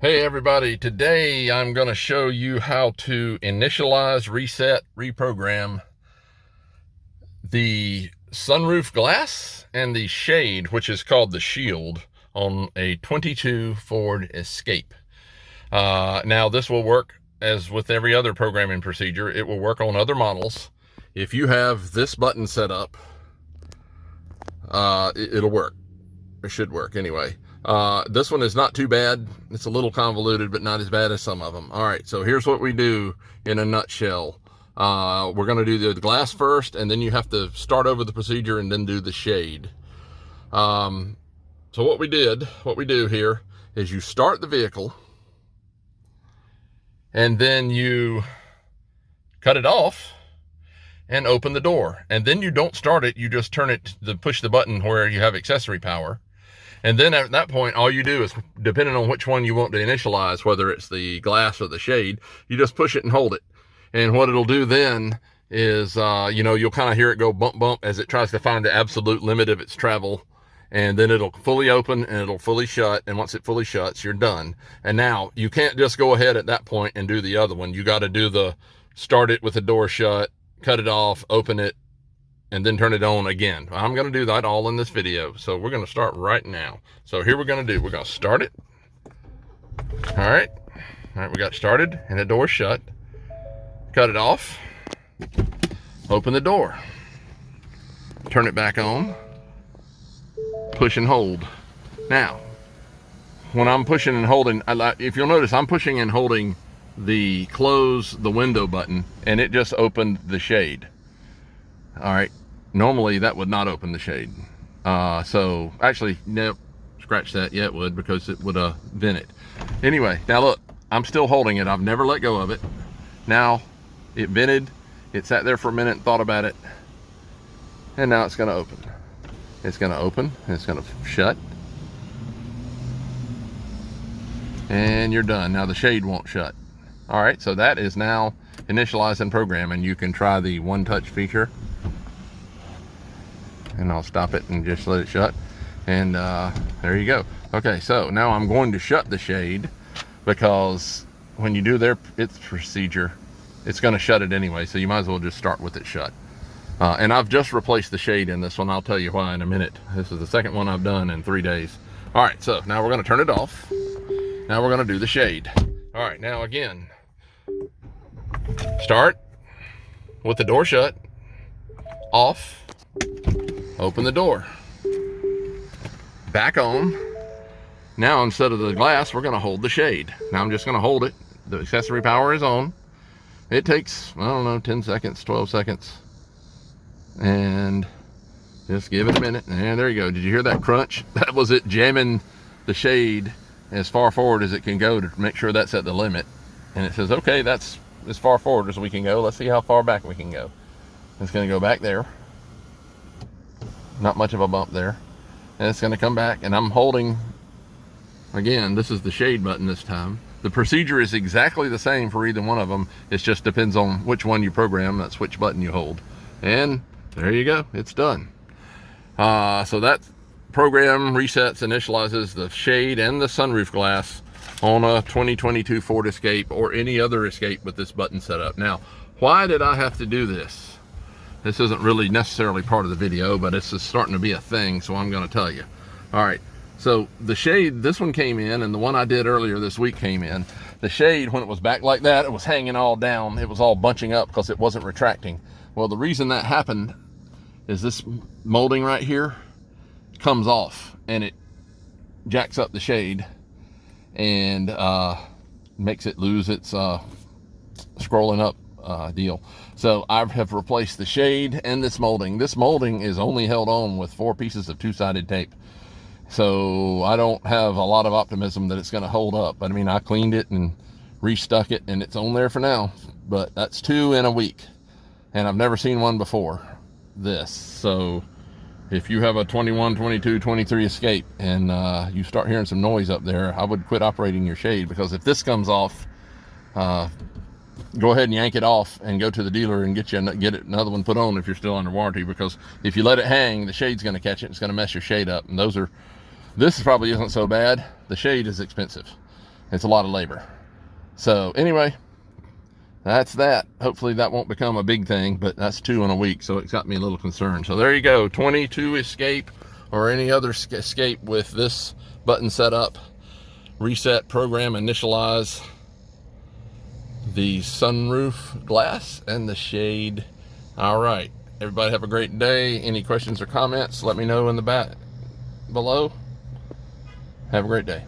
Hey everybody, today I'm going to show you how to initialize, reset, reprogram the sunroof glass and the shade, which is called the shield, on a 22 Ford Escape. Now this will work as with every other programming procedure. It will work on other models. If you have this button set up, it'll work. It should work anyway. This one is not too bad. It's a little convoluted, but not as bad as some of them. All right, so here's what we do in a nutshell. We're going to do the glass first, and then you have to start over the procedure and then do the shade. So what we do here is you start the vehicle, and then you cut it off and open the door. And then you don't start it, you just turn it to push the button where you have accessory power. And then at that point, all you do is, depending on which one you want to initialize, whether it's the glass or the shade, you just push it and hold it. And what it'll do then is, you'll kind of hear it go bump, bump as it tries to find the absolute limit of its travel. And then it'll fully open and it'll fully shut. And once it fully shuts, you're done. And now you can't just go ahead at that point and do the other one. You got to do the start it with the door shut, cut it off, open it, and then turn it on again. I'm going to do that all in this video. So we're going to start right now. So here we're going to do, we're going to start it. All right, we got started and the door shut. Cut it off, open the door, turn it back on, push and hold. Now, when I'm pushing and holding, if you'll notice, I'm pushing and holding the close the window button, and it just opened the shade. All right, normally that would not open the shade. So actually, nope, scratch that. Yeah, it would, because it would vent it. Anyway, now look, I'm still holding it. I've never let go of it. Now it vented, it sat there for a minute and thought about it, and now it's going to open. It's going to open, and it's going to shut, and you're done. Now the shade won't shut. All right, so that is now initialized and programmed, and you can try the one touch feature. And I'll stop it and just let it shut, and there you go. Okay, so now I'm going to shut the shade, because when you do its procedure, it's going to shut it anyway, so you might as well just start with it shut. And I've just replaced the shade in this one. I'll tell you why in a minute. This is the second one I've done in 3 days. All right, so now we're going to turn it off. Now we're going to do the shade. All right, now again, start with the door shut, off, open the door, back on. Now instead of the glass, we're going to hold the shade. Now I'm just going to hold it. The accessory power is on. It takes, I don't know, 10 seconds, 12 seconds. And just give it a minute. And there you go. Did you hear that crunch? That was it jamming the shade as far forward as it can go to make sure that's at the limit. And it says, okay, that's as far forward as we can go. Let's see how far back we can go. It's going to go back there. Not much of a bump there. And it's going to come back, and I'm holding, again, this is the shade button this time. The procedure is exactly the same for either one of them. It just depends on which one you program. That's which button you hold. And there you go. It's done. So that program resets, initializes the shade and the sunroof glass on a 2022 Ford Escape or any other Escape with this button set up. Now, why did I have to do this? This isn't really necessarily part of the video, but it's just starting to be a thing, so I'm going to tell you. All right, so the shade, this one came in, and the one I did earlier this week came in. The shade, when it was back like that, it was hanging all down. It was all bunching up because it wasn't retracting. Well, the reason that happened is this molding right here comes off, and it jacks up the shade and makes it lose its scrolling up deal. So I have replaced the shade and this molding. This molding is only held on with 4 pieces of 2-sided tape. So I don't have a lot of optimism that it's going to hold up. But I mean, I cleaned it and restuck it, and it's on there for now. But that's 2 in a week. And I've never seen one before this. So if you have a 21, 22, 23 Escape and you start hearing some noise up there, I would quit operating your shade, because if this comes off, go ahead and yank it off and go to the dealer and get another one put on if you're still under warranty, because if you let it hang, the shade's going to catch it. It's going to mess your shade up. And this probably isn't so bad. The shade is expensive. It's a lot of labor. So anyway, that's that. Hopefully that won't become a big thing, but that's 2 in a week, so it's got me a little concerned. So there you go, 22 escape or any other escape with this button set up. Reset, program, initialize the sunroof glass and the shade. All right, everybody have a great day. Any questions or comments, let me know in the back below. Have a great day.